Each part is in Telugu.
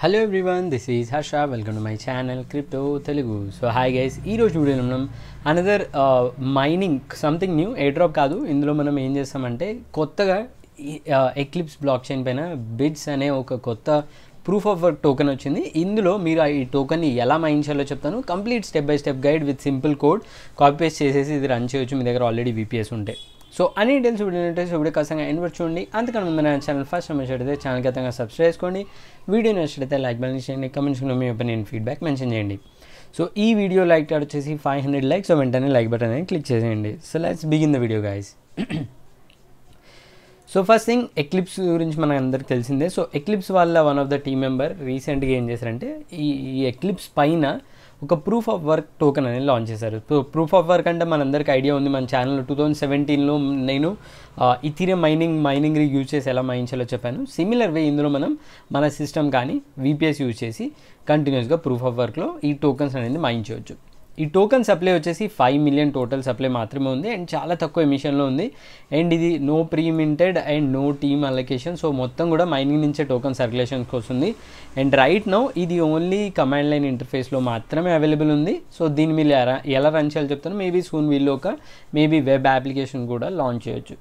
Hello everyone, this is Harsha. Welcome to my channel Crypto Telugu. So hi guys, ఈ రోజు వీడియోలో మనం another mining something new airdrop కాదు. ఇందులో మనం ఏం చేస్తామంటే కొత్తగా ఎక్లిప్స్ బ్లాక్ చైన్ పైన బిడ్స్ అనే ఒక కొత్త ప్రూఫ్ ఆఫ్ వర్క్ టోకెన్ వచ్చింది. ఇందులో మీరు ఈ టోకెన్ని ఎలా మైన్ చేయాలో చెప్తాను. Complete step by step guide with simple code copy paste చేసేసి ఇది రన్ చేయొచ్చు మీ దగ్గర ఆల్రెడీ VPS ఉంటే. సో అన్ని డీటెయిల్స్ వీడియో ఖచ్చితంగా ఎండ్ చూడండి. అంతకన్నా ముందు నా ఛానల్ ఫస్ట్ టైం వచ్చేటైతే ఛానల్ ఖచ్చితంగా సబ్స్క్రైబ్ చేసుకోండి. వీడియో నచ్చితే లైక్ బటన్ చేయండి, కమెంట్స్లో మీ ఒపీనియన్ ఫీడ్బ్యాక్ మెన్షన్ చేయండి. సో ఈ వీడియో లైక్ వచ్చేసి 500 లైక్స్, వెంటనే లైక్ బటన్ అనేది క్లిక్ చేసేయండి. So let's begin the video guys. So first thing, eclipse గురించి మనకు అందరికి తెలిసిందే. సో ఎక్లిప్స్ వాళ్ళ one of the team member రీసెంట్గా ఏం చేశారంటే ఈ ఎక్లిప్స్ పైన ఒక ప్రూఫ్ ఆఫ్ వర్క్ టోకెన్ అనేది లాంచ్ చేశారు. సో ప్రూఫ్ ఆఫ్ వర్క్ అంటే మనందరికీ ఐడియా ఉంది. మన ఛానల్లో 2017లో నేను ఇథీరియం మైనింగ్ యూజ్ చేసి ఎలా మైన్ చేయాలో చెప్పాను. సిమిలర్ వే ఇందులో మనం మన సిస్టమ్ కానీ VPS యూజ్ చేసి కంటిన్యూస్గా ప్రూఫ్ ఆఫ్ వర్క్లో ఈ టోకెన్స్ అనేది మైన్ చేయొచ్చు. ఈ టోకెన్ సప్లై వచ్చేసి 5 మిలియన్ టోటల్ సప్లై మాత్రమే ఉంది అండ్ చాలా తక్కువ ఎమిషన్లో ఉంది. అండ్ ఇది no preminted and no team allocation. So మొత్తం కూడా మైనింగ్ నుంచే టోకెన్ సర్క్యులేషన్కి వస్తుంది. అండ్ రైట్ నౌ ఇది ఓన్లీ కమాండ్ లైన్ ఇంటర్ఫేస్లో మాత్రమే అవైలబుల్ ఉంది. సో దీన్ని మీరు ఎలా రన్ చేయాలో చెప్తాను. మేబీ సూన్ వీళ్ళు ఒక వెబ్ అప్లికేషన్ కూడా లాంచ్ చేయొచ్చు.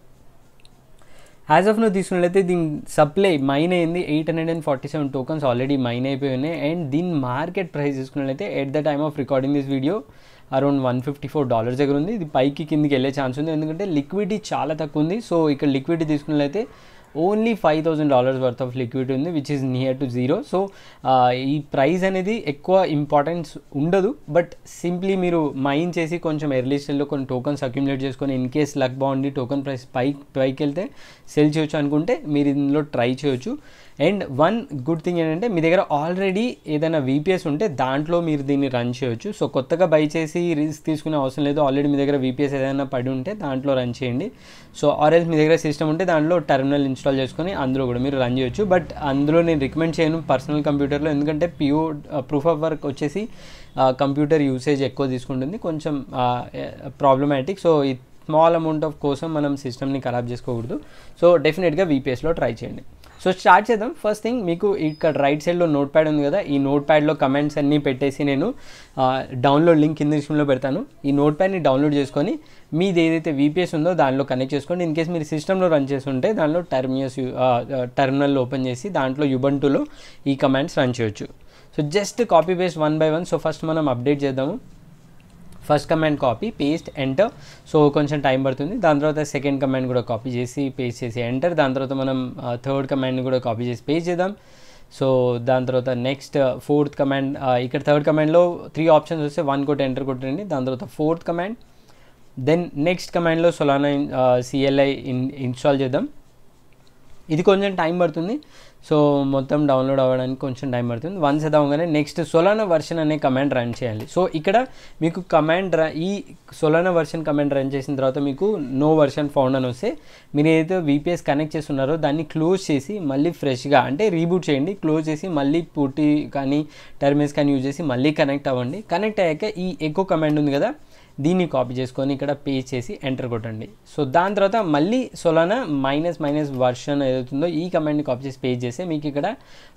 యాజ్ ఆఫ్ నో తీసుకున్నట్లయితే దీని సప్లై మైన్ అయింది 847 టోకన్స్ ఆల్రెడీ మైన్ అయిపోయి ఉన్నాయి. అండ్ దీని మార్కెట్ ప్రైస్ తీసుకున్నట్లయితే at the time of recording this video around $154 దగ్గర ఉంది. ఇది పైకి కిందికి వెళ్ళే ఛాన్స్ ఉంది ఎందుకంటే లిక్విడిటీ చాలా తక్కువ ఉంది. సో ఇక్కడ లిక్విడిటీ తీసుకున్నట్లయితే ఓన్లీ $5,000 వర్త్ ఆఫ్ లిక్విడిటీ ఉంది, which is near to zero. So ఈ ప్రైస్ అనేది ఎక్కువ ఇంపార్టెన్స్ ఉండదు. బట్ సింప్లీ మీరు మైన్ చేసి కొంచెం ఎర్లీ స్టేజ్లో కొన్ని టోకన్స్ అక్యుములేట్ చేసుకొని ఇన్ కేస్ లక్ బాగుండి టోకన్ ప్రైస్ పైకి వెళ్తే సెల్ చేయొచ్చు అనుకుంటే మీరు ఇందులో ట్రై చేయొచ్చు. అండ్ వన్ గుడ్ థింగ్ ఏంటంటే మీ దగ్గర ఆల్రెడీ ఏదైనా VPS ఉంటే దాంట్లో మీరు దీన్ని రన్ చేయొచ్చు. సో కొత్తగా బై చేసి రిస్క్ తీసుకునే అవసరం లేదు. ఆల్రెడీ మీ దగ్గర VPS ఏదైనా పడి ఉంటే దాంట్లో రన్ చేయండి. సో ఆర్ఎల్స్ మీ దగ్గర సిస్టమ్ ఉంటే దాంట్లో టెర్మినల్ ఇన్స్టాల్ చేసుకొని అందులో కూడా మీరు రన్ చేయొచ్చు. బట్ అందులో నేను రికమెండ్ చేయను పర్సనల్ కంప్యూటర్లో, ఎందుకంటే ప్రూఫ్ ఆఫ్ వర్క్ వచ్చేసి కంప్యూటర్ యూసేజ్ ఎక్కువ తీసుకుంటుంది, కొంచెం ప్రాబ్లమాటిక్. సో ఈ స్మాల్ అమౌంట్ ఆఫ్ కోసం మనం సిస్టమ్ని ఖరాబ్ చేసుకోకూడదు. సో డెఫినెట్గా VPSలో ట్రై చేయండి. సో స్టార్ట్ చేద్దాం. ఫస్ట్ థింగ్, మీకు ఇక్కడ రైట్ సైడ్లో నోట్ ప్యాడ్ ఉంది కదా, ఈ నోట్ ప్యాడ్లో కమెంట్స్ అన్నీ పెట్టేసి నేను డౌన్లోడ్ లింక్ కింద డిస్క్రిప్షన్లో పెడతాను. ఈ నోట్ ప్యాడ్ని డౌన్లోడ్ చేసుకొని మీది ఏదైతే VPS ఉందో దానిలో కనెక్ట్ చేసుకోండి. ఇన్ కేస్ మీరు సిస్టంలో రన్ చేస్తుంటే దానిలో టెర్మినల్ ఓపెన్ చేసి దాంట్లో యుబంటులో ఈ కమాండ్స్ రన్ చేయొచ్చు. So just copy paste 1 by 1. So first మనం అప్డేట్ చేద్దాము. First command copy paste enter. So కొంచెం టైం పడుతుంది. దాని తర్వాత సెకండ్ కమాండ్ కూడా కాపీ చేసి పేస్ట్ చేసి ఎంటర్. దాని తర్వాత మనం థర్డ్ కమాండ్ని కూడా కాపీ చేసి పేస్ట్ చేద్దాం. సో దాని తర్వాత నెక్స్ట్ ఫోర్త్ కమాండ్, ఇక్కడ థర్డ్ కమాండ్లో 3 ఆప్షన్స్ వస్తే 1 కొట్టి ఎంటర్ కొట్టండి. దాని తర్వాత ఫోర్త్ కమాండ్, దెన్ నెక్స్ట్ కమాండ్లో సొలానా CLI ఇన్స్టాల్ చేద్దాం. ఇది కొంచెం టైం పడుతుంది. సో మొత్తం డౌన్లోడ్ అవ్వడానికి కొంచెం టైం పడుతుంది. వన్స్ అది అవ్వగానే నెక్స్ట్ సొలానా వర్షన్ అనే కమాండ్ రన్ చేయాలి. సో ఇక్కడ మీకు ఈ సొలానా వర్షన్ కమాండ్ రన్ చేసిన తర్వాత మీకు నో వర్షన్ ఫౌండ్ అని వస్తే మీరు ఏదైతే VPS కనెక్ట్ చేస్తున్నారో దాన్ని క్లోజ్ చేసి మళ్ళీ ఫ్రెష్గా అంటే రీబూట్ చేయండి. క్లోజ్ చేసి మళ్ళీ పుట్టి కానీ టెర్మినల్స్ కానీ యూజ్ చేసి మళ్ళీ కనెక్ట్ అవ్వండి. కనెక్ట్ అయ్యాక ఈ ఎకో కమాండ్ ఉంది కదా, దీన్ని కాపీ చేసుకొని ఇక్కడ పేస్ట్ చేసి ఎంటర్ కొట్టండి. సో దాని తర్వాత మళ్ళీ సొలానా మైనస్ వర్షన్ ఏదవుతుందో ఈ కమాండ్ని కాపీ చేసి పేస్ట్ చేస్తే మీకు ఇక్కడ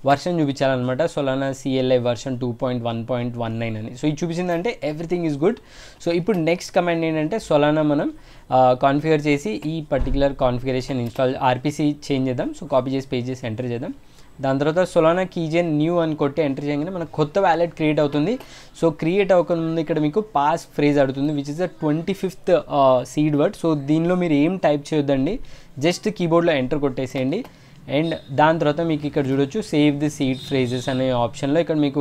వర్షన్ చూపించాలన్నమాట. సొలానా CLI వర్షన్ 2.1.19 అని. సో ఇది చూపించిందంటే ఎవ్రీథింగ్ ఈజ్ గుడ్. సో ఇప్పుడు నెక్స్ట్ కమాండ్ ఏంటంటే సొలానా మనం కాన్ఫిగర్ చేసి ఈ particular configuration install RPC change చేద్దాం. సో కాపీ చేసి పేస్ట్ చేసి ఎంటర్ చేద్దాం. దాని తర్వాత సొలానా కీజెన్ న్యూ అని కొట్టి ఎంటర్ చేయగానే మనకు కొత్త వ్యాలెట్ క్రియేట్ అవుతుంది. సో క్రియేట్ అవ్వకముందు ఇక్కడ మీకు పాస్ ఫ్రేజ్ అడుగుతుంది, which is the 25th seed word. So దీనిలో మీరు ఏం టైప్ చేయొద్దండి, జస్ట్ కీబోర్డ్లో ఎంటర్ కొట్టేసేయండి. అండ్ దాని తర్వాత మీకు ఇక్కడ చూడొచ్చు సేవ్ ది సీడ్ ఫ్రేజెస్ అనే ఆప్షన్లో ఇక్కడ మీకు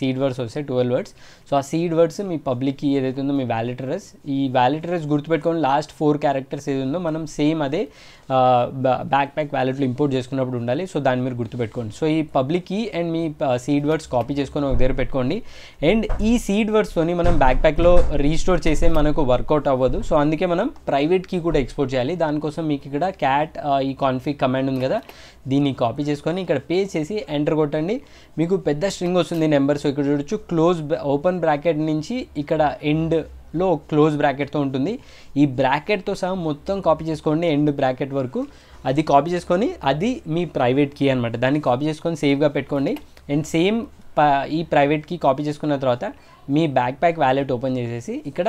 సీడ్ వర్డ్స్ వస్తాయి, 12 వర్డ్స్. సో ఆ సీడ్ వర్డ్స్ మీ పబ్లిక్ కీ ఏదైతే ఉందో మీ వ్యాలిడ్ అడ్రస్, ఈ వ్యాలిడ్ అడ్రస్ గుర్తుపెట్టుకొని లాస్ట్ 4 క్యారెక్టర్స్ ఏది ఉందో మనం సేమ్ అదే బ్యాక్ ప్యాక్ వ్యాలెట్లో ఇంపోర్ట్ చేసుకున్నప్పుడు ఉండాలి. సో దాన్ని మీరు గుర్తుపెట్టుకోండి. సో ఈ పబ్లిక్ కీ అండ్ మీ సీడ్ వర్డ్స్ కాపీ చేసుకొని ఒక దగ్గర పెట్టుకోండి. అండ్ ఈ సీడ్ వర్డ్స్తోని మనం బ్యాక్ ప్యాక్లో రీస్టోర్ చేసే మనకు వర్కౌట్ అవ్వదు. సో అందుకే మనం ప్రైవేట్ కీ కూడా ఎక్స్పోర్ట్ చేయాలి. దానికోసం మీకు ఇక్కడ క్యాట్ ఈ కాన్ఫిగ్ కమాండ్ ఉంది కదా, దీన్ని కాపీ చేసుకొని ఇక్కడ పేస్ట్ చేసి ఎంటర్ కొట్టండి. మీకు పెద్ద స్ట్రింగ్ వస్తుంది నెంబర్. సో ఇక్కడ చూడొచ్చు క్లోజ్ ఓపెన్ బ్రాకెట్ నుంచి ఇక్కడ ఎండ్ లో క్లోజ్ బ్రాకెట్తో ఉంటుంది. ఈ బ్రాకెట్తో సహా మొత్తం కాపీ చేసుకోండి ఎండ్ బ్రాకెట్ వరకు. అది కాపీ చేసుకొని అది మీ ప్రైవేట్ కీ అనమాట. దాన్ని కాపీ చేసుకొని సేవ్గా పెట్టుకోండి. అండ్ సేమ్ ఈ ప్రైవేట్ కీ కాపీ చేసుకున్న తర్వాత మీ బ్యాక్ ప్యాక్ వ్యాలెట్ ఓపెన్ చేసేసి ఇక్కడ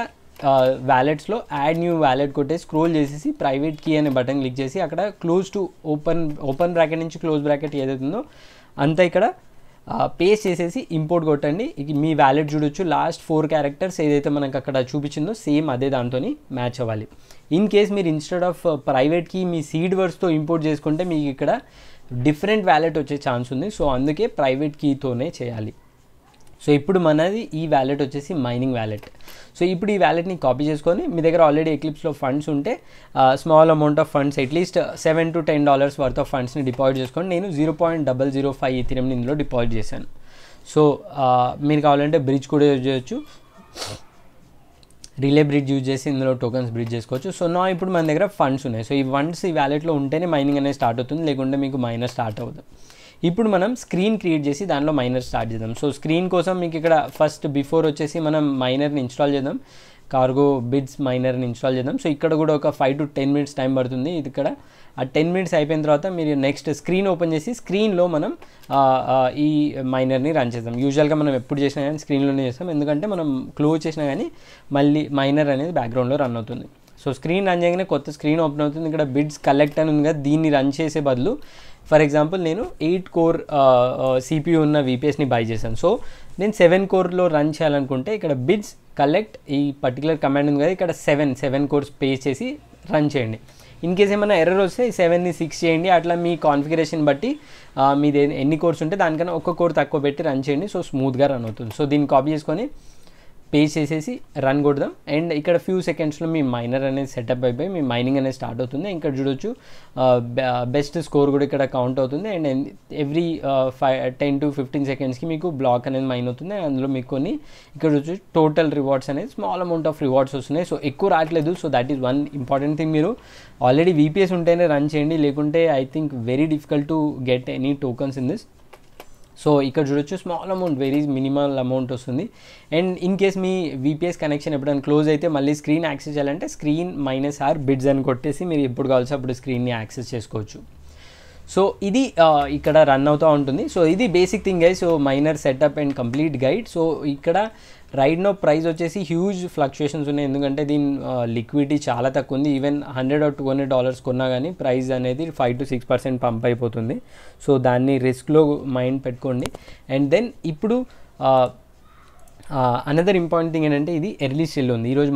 వ్యాలెట్స్లో యాడ్ న్యూ వ్యాలెట్ కొట్టేసి స్క్రోల్ చేసేసి ప్రైవేట్ కీ అనే బటన్ క్లిక్ చేసి అక్కడ క్లోజ్ టు ఓపెన్ బ్రాకెట్ నుంచి క్లోజ్ బ్రాకెట్ ఏదైతుందో అంతా ఇక్కడ పేస్ట్ చేసేసి ఇంపోర్ట్ కొట్టండి. మీ వ్యాలెట్ చూడొచ్చు, లాస్ట్ 4 క్యారెక్టర్స్ ఏదైతే మనకు అక్కడ చూపించిందో సేమ్ అదే దాంతో మ్యాచ్ అవ్వాలి. ఇన్ కేస్ మీరు instead of ప్రైవేట్కి me seed వర్డ్స్తో import చేసుకుంటే మీకు ఇక్కడ డిఫరెంట్ వ్యాలెట్ వచ్చే ఛాన్స్ ఉంది. సో అందుకే ప్రైవేట్ కీతోనే చేయాలి. సో ఇప్పుడు మనది ఈ వ్యాలెట్ వచ్చేసి మైనింగ్ వ్యాలెట్. సో ఇప్పుడు ఈ వ్యాలెట్ని కాపీ చేసుకొని మీ దగ్గర ఆల్రెడీ ఎక్లిప్స్లో ఫండ్స్ ఉంటే small amount of funds at least $7 to $10 worth of ఫండ్స్ని డిపాజిట్ చేసుకొని నేను 0.005 ఈథీరియంని ఇందులో డిపాజిట్ చేశాను. సో మీరు కావాలంటే బ్రిడ్జ్ కూడా యూజ్ చేయొచ్చు, రిలే బ్రిడ్జ్ యూజ్ చేసి ఇందులో టోకన్స్ బ్రిడ్జ్ చేసుకోవచ్చు. సో నా ఇప్పుడు మన దగ్గర ఫండ్స్ ఉన్నాయి. సో ఈ ఫండ్స్ ఈ వ్యాలెట్లో ఉంటేనే మైనింగ్ అనేది స్టార్ట్ అవుతుంది, లేకుంటే మీకు మైనర్ స్టార్ట్ అవుతుంది. ఇప్పుడు మనం స్క్రీన్ క్రియేట్ చేసి దానిలో మైనర్ స్టార్ట్ చేద్దాం. సో స్క్రీన్ కోసం మీకు ఇక్కడ ఫస్ట్ బిఫోర్ వచ్చేసి మనం మైనర్ని ఇన్స్టాల్ చేద్దాం, కార్గో బిడ్స్ మైనర్ని ఇన్స్టాల్ చేద్దాం. సో ఇక్కడ కూడా ఒక 5 to 10 minutes టైం పడుతుంది. ఇది ఇక్కడ ఆ 10 minutes అయిపోయిన తర్వాత మీరు నెక్స్ట్ స్క్రీన్ ఓపెన్ చేసి స్క్రీన్లో మనం ఈ మైనర్ని రన్ చేద్దాం. యూజువల్గా మనం ఎప్పుడు చేసినా కానీ స్క్రీన్లోనే చేస్తాం, ఎందుకంటే మనం క్లోజ్ చేసినా కానీ మళ్ళీ మైనర్ అనేది బ్యాక్గ్రౌండ్లో రన్ అవుతుంది. సో స్క్రీన్ రన్ చేయగానే కొత్త స్క్రీన్ ఓపెన్ అవుతుంది. ఇక్కడ బిడ్స్ కలెక్ట్ అని ఉంది కదా, దీన్ని రన్ చేసే బదులు ఫర్ ఎగ్జాంపుల్ నేను 8 core CPU ఉన్న VPSని బై చేశాను. సో నేను 7 coreలో రన్ చేయాలనుకుంటే ఇక్కడ బిడ్స్ కలెక్ట్ ఈ పర్టికులర్ కమాండ్ ఉంది కదా, ఇక్కడ 7 cores పేస్ట్ చేసి రన్ చేయండి. ఇన్ కేస్ ఏమైనా ఎర్రర్ వస్తే 7ని 6 చేయండి. అట్లా మీ కాన్ఫిగరేషన్ బట్టి మీది ఎన్ని కోర్స్ ఉంటే దానికన్నా ఒక్క కోర్ తక్కువ పెట్టి రన్ చేయండి. సో స్మూత్గా రన్ అవుతుంది. సో దీన్ని కాపీ చేసుకొని పేస్ట్ చేసేసి రన్ కొడదాం. అండ్ ఇక్కడ ఫ్యూ సెకండ్స్లో మీ మైనర్ అనేది సెటప్ అయిపోయి మీ మైనింగ్ అనేది స్టార్ట్ అవుతుంది. ఇక్కడ చూడొచ్చు బెస్ట్ స్కోర్ కూడా ఇక్కడ కౌంట్ అవుతుంది. అండ్ ఎవ్రీ 10 to 15 secondsకి మీకు బ్లాక్ అనేది మైన్ అవుతుంది. అందులో మీకు కొన్ని ఇక్కడ చూడొచ్చు టోటల్ రివార్డ్స్ అనేది స్మాల్ అమౌంట్ ఆఫ్ రివార్డ్స్ వస్తున్నాయి. సో ఎక్కువ రావట్లేదు. So that is one important thing. మీరు ఆల్రెడీ VPS ఉంటేనే రన్ చేయండి, లేకుంటే I think very difficult to get any tokens in this. So ఇక్కడ చూడొచ్చు small amount, very minimal amount వస్తుంది. అండ్ ఇన్ కేస్ మీ VPS కనెక్షన్ ఎప్పుడైనా క్లోజ్ అయితే మళ్ళీ స్క్రీన్ యాక్సెస్ చేయాలంటే స్క్రీన్ -R బిడ్స్ అని కొట్టేసి మీరు ఎప్పుడు కావాల్సి అప్పుడు స్క్రీన్ని యాక్సెస్ చేసుకోవచ్చు. సో ఇది ఇక్కడ రన్ అవుతూ ఉంటుంది. సో ఇది basic thing guys. So miner setup and complete guide. So ఇక్కడ రైట్ నో ప్రైస్ వచ్చేసి హ్యూజ్ ఫ్లక్చుయేషన్స్ ఉన్నాయి, ఎందుకంటే దీని లిక్విడిటీ చాలా తక్కువ ఉంది. ఈవెన్ $100 or $200 కొన్నా కానీ ప్రైస్ అనేది 5 to 6% పంప్ అయిపోతుంది. సో దాన్ని రిస్క్లో మైండ్ పెట్టుకోండి. అండ్ దెన్ ఇప్పుడు అనదర్ ఇంపార్టెంట్ థింగ్ ఏంటంటే ఇది ఎర్లీ స్టిల్ ఉంది. ఈరోజు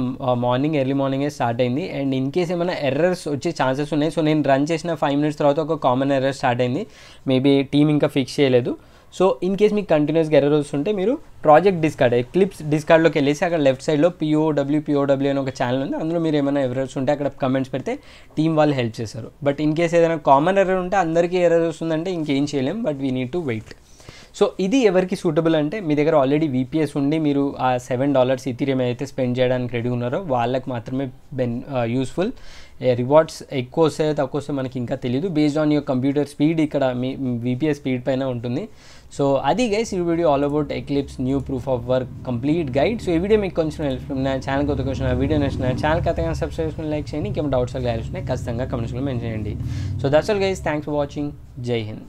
ఎర్లీ మార్నింగే స్టార్ట్ అయింది. అండ్ ఇన్ కేస్ ఏమైనా ఎర్రర్స్ వచ్చే ఛాన్సెస్ ఉన్నాయి. సో నేను రన్ చేసిన 5 minutes తర్వాత ఒక కామన్ ఎర్రర్ స్టార్ట్ అయింది. మేబీ టీమ్ ఇంకా ఫిక్స్ చేయలేదు. సో ఇన్ కేస్ మీకు కంటిన్యూస్గా ఎర్రర్ వస్తుంటే మీరు ప్రాజెక్ట్ డిస్కార్డ్ ఎక్లిప్స్ డిస్కార్డ్లోకి వెళ్ళేసి అక్కడ లెఫ్ట్ సైడ్లో POW అని ఒక ఛానల్ ఉంది. అందులో మీరు ఏమైనా ఎర్రర్స్ ఉంటే అక్కడ కమెంట్స్ పెడితే టీమ్ వాళ్ళు హెల్ప్ చేస్తారు. బట్ ఇన్ కేస్ ఏదైనా కామన్ ఎర్రర్ ఉంటే అందరికీ ఎర్రర్ వస్తుందంటే ఇంకేం చేయలేం, but we need to wait. So ఇది ఎవరికి సూటబుల్ అంటే మీ దగ్గర ఆల్రెడీ VPS ఉండి మీరు ఆ $7 ఈథీరియం అయితే స్పెండ్ చేయడానికి రెడీ ఉన్నారో వాళ్ళకి మాత్రమే యూస్ఫుల్. రివార్డ్స్ ఎక్కువ వస్తాయో తక్కువ వస్తాయో మనకి ఇంకా తెలియదు. Based on your computer speed ఇక్కడ మీ VPS స్పీడ్ పైన ఉంటుంది. సో అది గైస్ ఈ video all about eclipse new proof of work complete guide. So ఈ వీడియో మీకు కొంచెం హెల్ప్ నా ఛానల్ కొత్త క్వశ్చన్ ఆ వీడియో నచ్చిన ఛానల్ ఖచ్చితంగా సబ్స్క్రైబ్ చేసుకుని లైక్ చేయండి. ఇంకేమైనా డౌట్స్ క్లారిఫికేషన్ ఖచ్చితంగా కమెంట్స్లో మెన్షన్ చేయండి. So that's all guys, thanks for watching. జై హింద్.